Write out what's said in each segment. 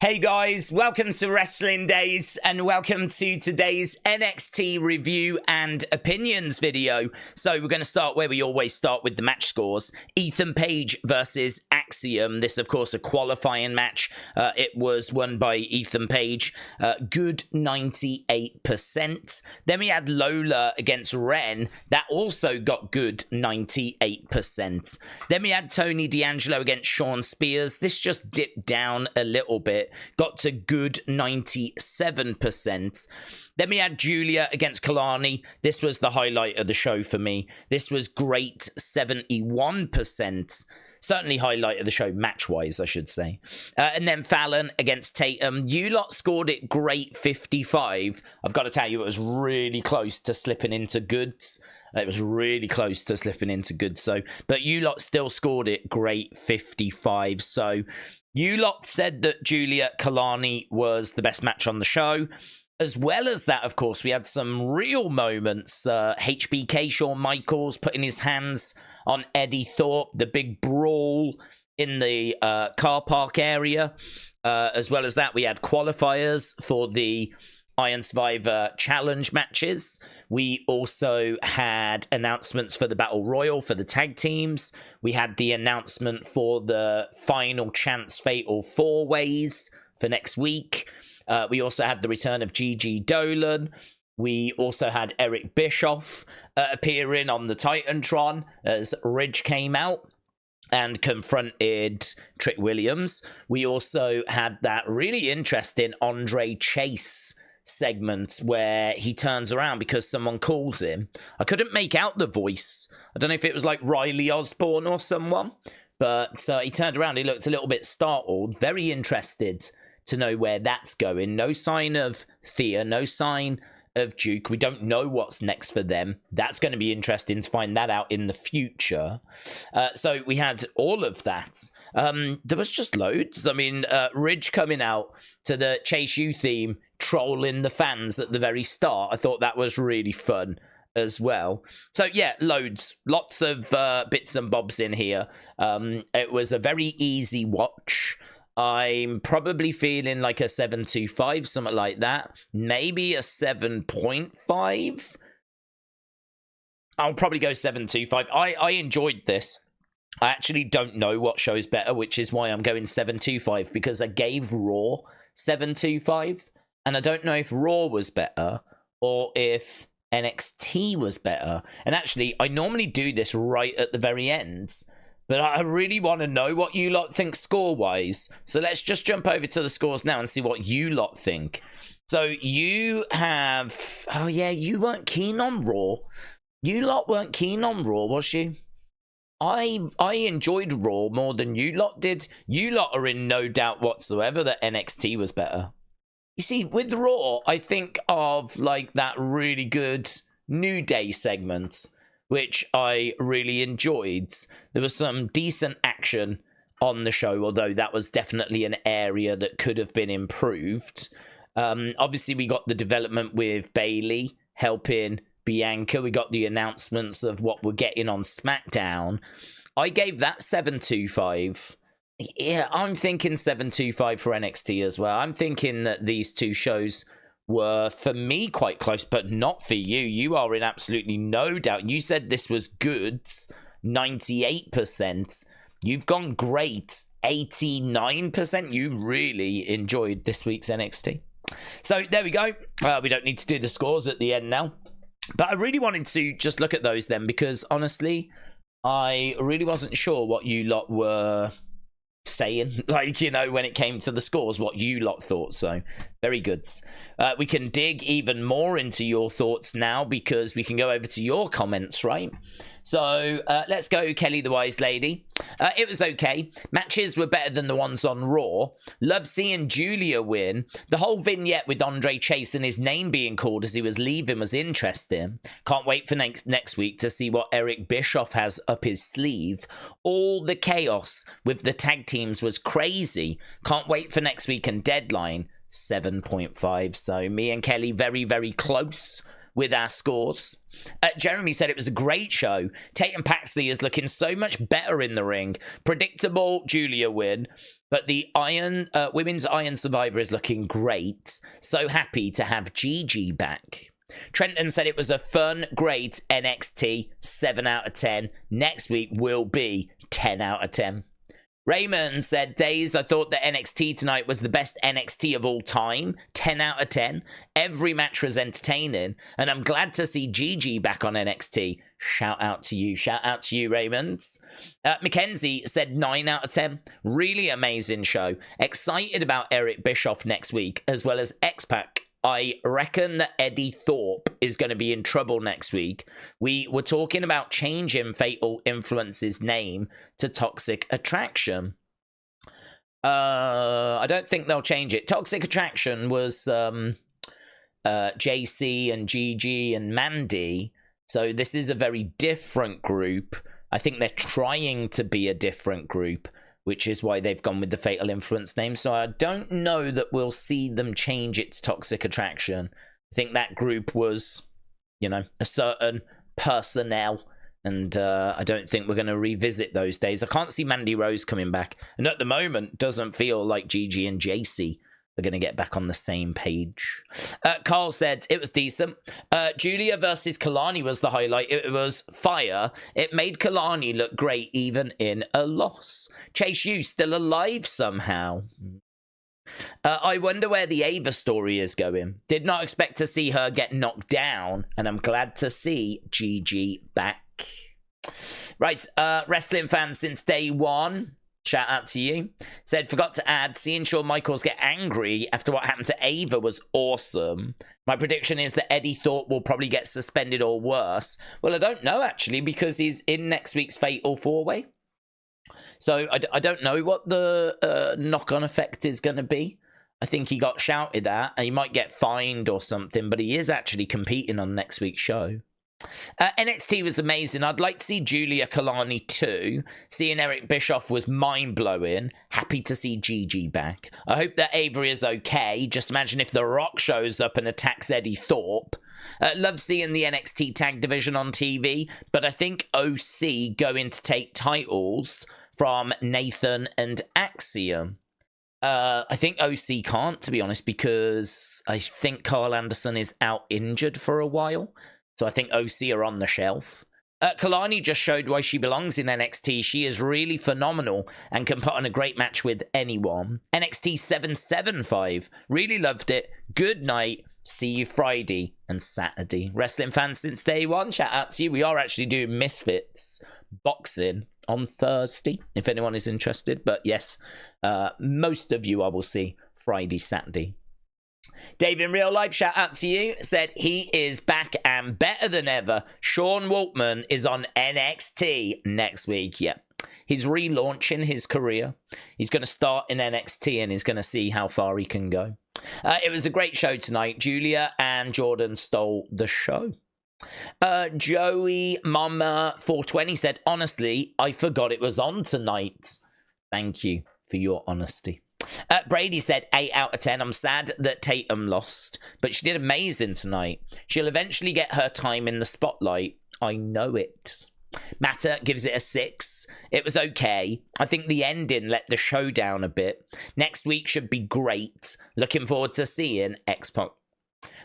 Hey guys, welcome to Wrestling Daze and welcome to today's NXT review and opinions video. So we're going to start where we always start with the match scores. Ethan Page versus Axiom. This, of course, a qualifying match. It was won by Ethan Page. Good 98%. Then we had Lola against Wren. That also got good 98%. Then we had Tony D'Angelo against Shawn Spears. This just dipped down a little bit. Got to good 97%. Then we had Giulia against Kelani. This was the highlight of the show for me. This was great 71%. Certainly highlight of the show, match-wise, I should say. And then Fallon against Tatum. You lot scored it great 55. I've got to tell you, it was really close to slipping into goods. It was really close to slipping into goods. But you lot still scored it great 55. So you lot said that Giulia Kelani was the best match on the show. As well as that, of course, we had some real moments. HBK, Shawn Michaels, putting his hands on Eddie Thorpe. The big brawl in the car park area. As well as that, we had qualifiers for the Iron Survivor Challenge matches. We also had announcements for the Battle Royal for the tag teams. We had the announcement for the Final Chance Fatal 4-Ways for next week. We also had the return of Gigi Dolan. We also had Eric Bischoff appearing on the Titantron as Ridge came out and confronted Trick Williams. We also had that really interesting Andre Chase segment where he turns around because someone calls him. I couldn't make out the voice. I don't know if it was like Riley Osborne or someone, but he turned around. He looked a little bit startled, very interested to know where that's going. No sign of Thea, no sign of Duke. We don't know what's next for them. That's going to be interesting to find that out in the future. So we had all of that. There was just loads. I mean, Ridge coming out to the Chase U theme, trolling the fans at the very start. I thought that was really fun as well. So yeah, loads, lots of bits and bobs in here. It was a very easy watch. I'm probably feeling like a 7.25, something like that. Maybe a 7.5. I'll probably go 7.25. I enjoyed this. I actually don't know what show's better, which is why I'm going 7.25, because I gave Raw 7.25, and I don't know if Raw was better or if NXT was better. And actually, I normally do this right at the very end, but I really want to know what you lot think score-wise. So let's just jump over to the scores now and see what you lot think. So you have... Oh, yeah, you weren't keen on Raw. You lot weren't keen on Raw, was you? I enjoyed Raw more than you lot did. You lot are in no doubt whatsoever that NXT was better. You see, with Raw, I think of like that really good New Day segment, which I really enjoyed. There was some decent action on the show, although that was definitely an area that could have been improved. Obviously, we got the development with Bayley helping Bianca. We got the announcements of what we're getting on SmackDown. I gave that 7.25. Yeah, I'm thinking 7.25 for NXT as well. I'm thinking that these two shows were, for me, quite close, but not for you. You are in absolutely no doubt. You said this was good, 98%. You've gone great, 89%. You really enjoyed this week's NXT. So there we go. We don't need to do the scores at the end now. But I really wanted to just look at those then, because honestly, I really wasn't sure what you lot were saying, like, you know, when it came to the scores, what you lot thought. So very good. We can dig even more into your thoughts now, because we can go over to your comments, right? So let's go, Kelly the Wise Lady. It was okay. Matches were better than the ones on Raw. Love seeing Giulia win. The whole vignette with Andre Chase and his name being called as he was leaving was interesting. Can't wait for next week to see what Eric Bischoff has up his sleeve. All the chaos with the tag teams was crazy. Can't wait for next week and Deadline. 7.5. So me and Kelly very, very close with our scores. Jeremy said it was a great show. Tatum Paxley is looking so much better in the ring. Predictable Giulia win, but the women's Iron Survivor is looking great. So happy to have Gigi back. Trenton said it was a fun, great NXT, 7 out of 10. Next week will be 10 out of 10. Raymond said, Daze, I thought that NXT tonight was the best NXT of all time. 10 out of 10. Every match was entertaining, and I'm glad to see Gigi back on NXT. Shout out to you. Shout out to you, Raymond. Mackenzie said 9 out of 10. Really amazing show. Excited about Eric Bischoff next week, as well as X-Pac. I reckon that Eddie Thorpe is going to be in trouble next week. We were talking about changing Fatal Influence's name to Toxic Attraction. I don't think they'll change it. Toxic Attraction was JC and Gigi and Mandy. So this is a very different group. I think they're trying to be a different group, which is why they've gone with the Fatal Influence name. So I don't know that we'll see them change it to Toxic Attraction. I think that group was, you know, a certain personnel, and I don't think we're going to revisit those days. I can't see Mandy Rose coming back, and at the moment, doesn't feel like Gigi and JC are going to get back on the same page. Carl said it was decent. Giulia versus Kelani was the highlight. It was fire. It made Kelani look great even in a loss. Chase U still alive somehow. I wonder where the Ava story is going. Did not expect to see her get knocked down, and I'm glad to see Gigi back. Right, wrestling fans since day one. Shout out to you. Said, forgot to add, seeing Shawn Michaels get angry after what happened to Ava was awesome. My prediction is that Eddie Thorpe will probably get suspended or worse. Well, I don't know, actually, because he's in next week's Fatal 4-Way. So I don't know what the knock-on effect is going to be. I think he got shouted at, and he might get fined or something, but he is actually competing on next week's show. NXT was amazing. I'd like to see Giulia Kelani too. Seeing Eric Bischoff was mind-blowing. Happy to see Gigi back. I hope that Avery is okay. Just imagine if The Rock shows up and attacks Eddie Thorpe. Love seeing the NXT tag division on TV, but I think OC going to take titles from Nathan and Axiom. I think OC can't, to be honest, because I think Carl Anderson is out injured for a while. So I think OC are on the shelf. Kelani just showed why she belongs in NXT. She is really phenomenal and can put on a great match with anyone. NXT 775. Really loved it. Good night. See you Friday and Saturday. Wrestling fans since day one. Shout out to you. We are actually doing Misfits boxing on Thursday, if anyone is interested. But yes, most of you I will see Friday, Saturday. Dave in real life, shout out to you, said he is back and better than ever. Sean Waltman is on NXT next week. Yeah, he's relaunching his career. He's going to start in NXT and he's going to see how far he can go. It was a great show tonight. Giulia and Jordan stole the show. Joey Mama 420 said, honestly, I forgot it was on tonight. Thank you for your honesty. Brady said 8 out of 10. I'm sad that Tatum lost, but she did amazing tonight. She'll eventually get her time in the spotlight. I know it. Matter gives it a 6. It was okay. I think the ending let the show down a bit. Next week should be great. Looking forward to seeing X-Pac.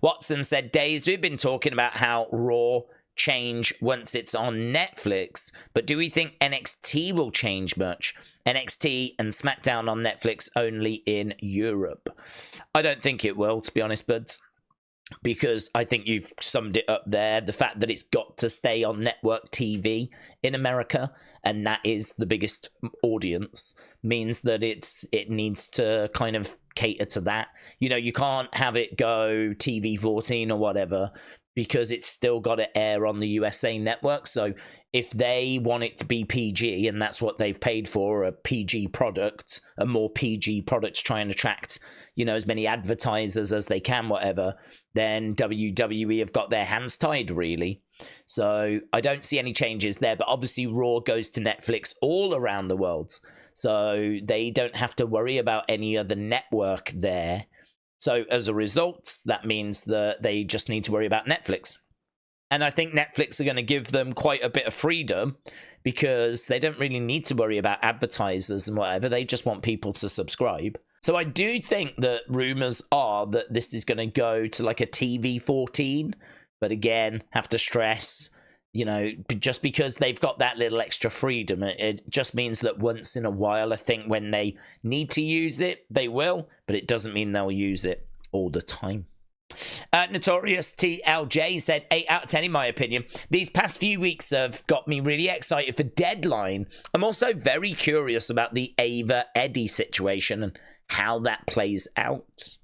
Watson said, Daze, we've been talking about how Raw change once it's on Netflix, but do we think NXT will change much? NXT and SmackDown on Netflix only in Europe. I don't think it will, to be honest, buds, because I think you've summed it up there. The fact that it's got to stay on network TV in America, and that is the biggest audience, means that it needs to kind of cater to that. You know, you can't have it go TV 14 or whatever, because it's still got to air on the USA network. So if they want it to be PG, and that's what they've paid for, a PG product, a more PG product to try and attract, you know, as many advertisers as they can, whatever, then WWE have got their hands tied, really. So I don't see any changes there. But obviously Raw goes to Netflix all around the world, so they don't have to worry about any other network there. So as a result, that means that they just need to worry about Netflix. And I think Netflix are going to give them quite a bit of freedom because they don't really need to worry about advertisers and whatever. They just want people to subscribe. So I do think that rumors are that this is going to go to like a TV 14. But again, have to stress, you know, just because they've got that little extra freedom, it just means that once in a while, I think when they need to use it, they will. But it doesn't mean they'll use it all the time. Notorious TLJ said 8 out of 10 in my opinion. These past few weeks have got me really excited for Deadline. I'm also very curious about the Ava Eddie situation and how that plays out.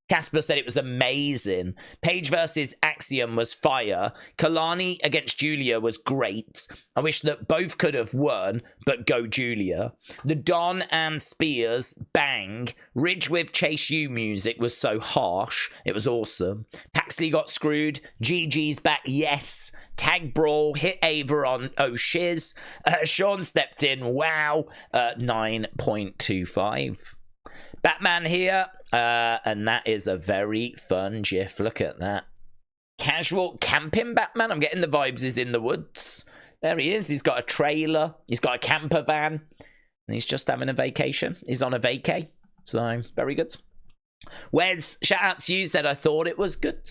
Casper said it was amazing. Paige versus Axiom was fire. Kelani against Giulia was great. I wish that both could have won, but go Giulia. The Don and Spears bang. Ridge with Chase U music was so harsh. It was awesome. Paxley got screwed. GG's back, yes. Tag brawl, hit Ava on Shiz. Shawn stepped in, wow. 9.25. Batman here, and that is a very fun gif. Look at that. Casual camping Batman. I'm getting the vibes he's in the woods. There he is. He's got a trailer. He's got a camper van. And he's just having a vacation. He's on a vacay. So, very good. Wes, shout out to you, said I thought it was good.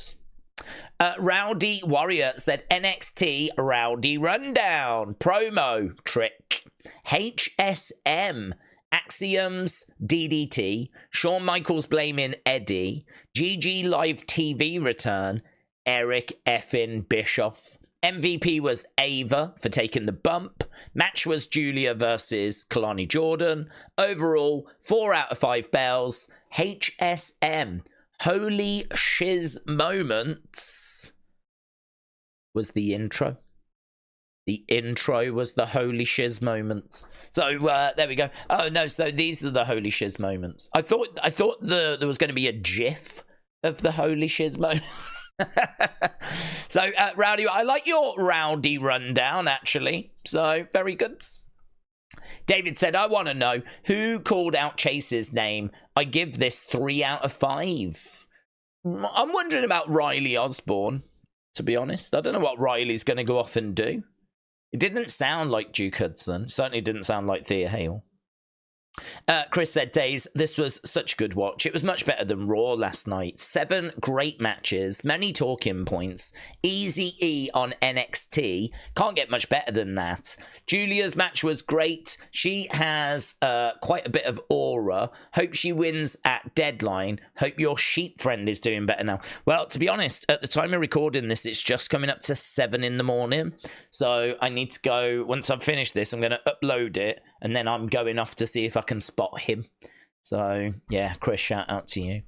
Rowdy Warrior said NXT Rowdy Rundown. Promo trick. HSM. Axiom's DDT, Shawn Michaels blaming Eddie, GG Live TV return, Eric effing Bischoff. MVP was Ava for taking the bump. Match was Giulia versus Kelani Jordan. Overall, 4 out of 5 bells. HSM, Holy Shiz Moments, was the intro. The intro was the Holy Shiz moments. So there we go. Oh no, so these are the Holy Shiz moments. I thought there was going to be a GIF of the Holy Shiz moment. So Rowdy, I like your Rowdy rundown actually. So very good. David said, I want to know who called out Chase's name. I give this 3 out of 5. I'm wondering about Riley Osborne, to be honest. I don't know what Riley's going to go off and do. It didn't sound like Duke Hudson. Certainly didn't sound like Thea Hale. Chris said, Daze, this was such a good watch. It was much better than Raw last night. 7 great matches, many talking points. Easy E on NXT. Can't get much better than that. Giulia's match was great. She has quite a bit of aura. Hope she wins at Deadline. Hope your sheep friend is doing better now. Well, to be honest, at the time of recording this, it's just coming up to 7 in the morning. So I need to go, once I've finished this, I'm going to upload it. And then I'm going off to see if I can spot him. So, yeah, Chris, shout out to you.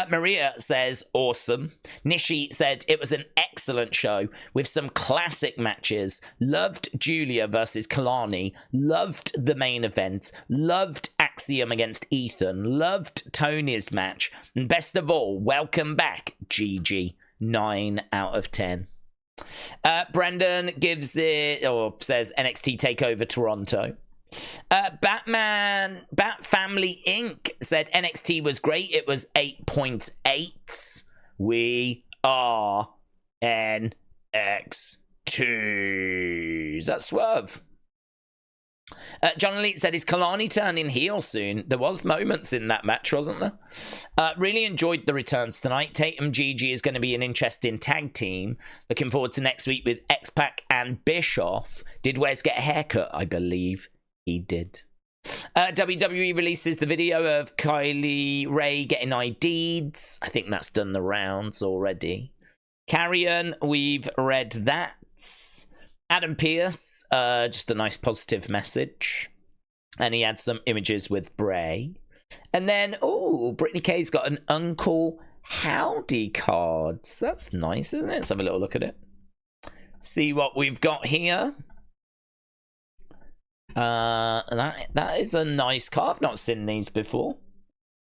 Maria says, awesome. Nishi said, it was an excellent show with some classic matches. Loved Giulia versus Kelani. Loved the main event. Loved Axiom against Ethan. Loved Tony's match. And best of all, welcome back, Gigi. 9 out of 10. Brendan gives it, or says, NXT TakeOver Toronto. Bat Family Inc. said NXT was great. It was 8.8. We are NXT. Is that Swerve? John Elite said, is Kelani turning heel soon? There was moments in that match, wasn't there? Really enjoyed the returns tonight. Tatum GG is going to be an interesting tag team. Looking forward to next week with X-Pac and Bischoff. Did Wes get a haircut? I believe he did. WWE releases the video of Kylie Ray getting ID'd. I think that's done the rounds already. Carrion, we've read that. Adam Pearce, just a nice positive message. And he had some images with Bray. And then, oh, Brittany K's got an Uncle Howdy card. That's nice, isn't it? Let's have a little look at it. See what we've got here. That is a nice card. I've not seen these before.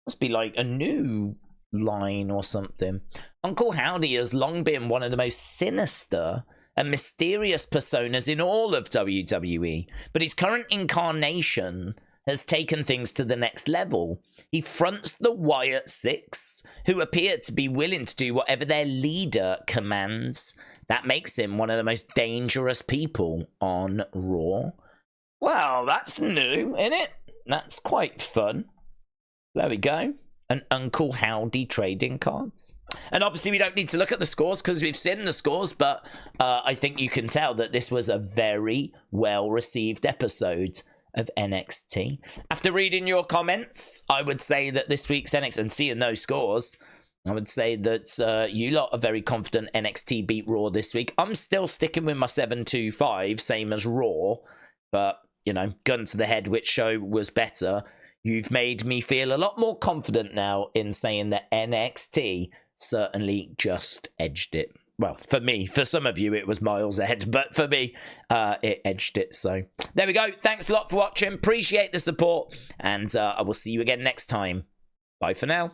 Must be like a new line or something. Uncle Howdy has long been one of the most sinister and mysterious personas in all of WWE, but his current incarnation has taken things to the next level. He fronts the Wyatt Six, who appear to be willing to do whatever their leader commands. That makes him one of the most dangerous people on Raw. Well, that's new, isn't it? That's quite fun. There we go. An Uncle Howdy trading cards. And obviously we don't need to look at the scores because we've seen the scores, but I think you can tell that this was a very well-received episode of NXT. After reading your comments, I would say that this week's NXT, and seeing those scores, I would say that you lot are very confident NXT beat Raw this week. I'm still sticking with my 7-2-5, same as Raw, but, you know, gun to the head, which show was better? You've made me feel a lot more confident now in saying that NXT certainly just edged it. Well, for me, for some of you, it was miles ahead, but for me, it edged it. So there we go. Thanks a lot for watching. Appreciate the support, and I will see you again next time. Bye for now.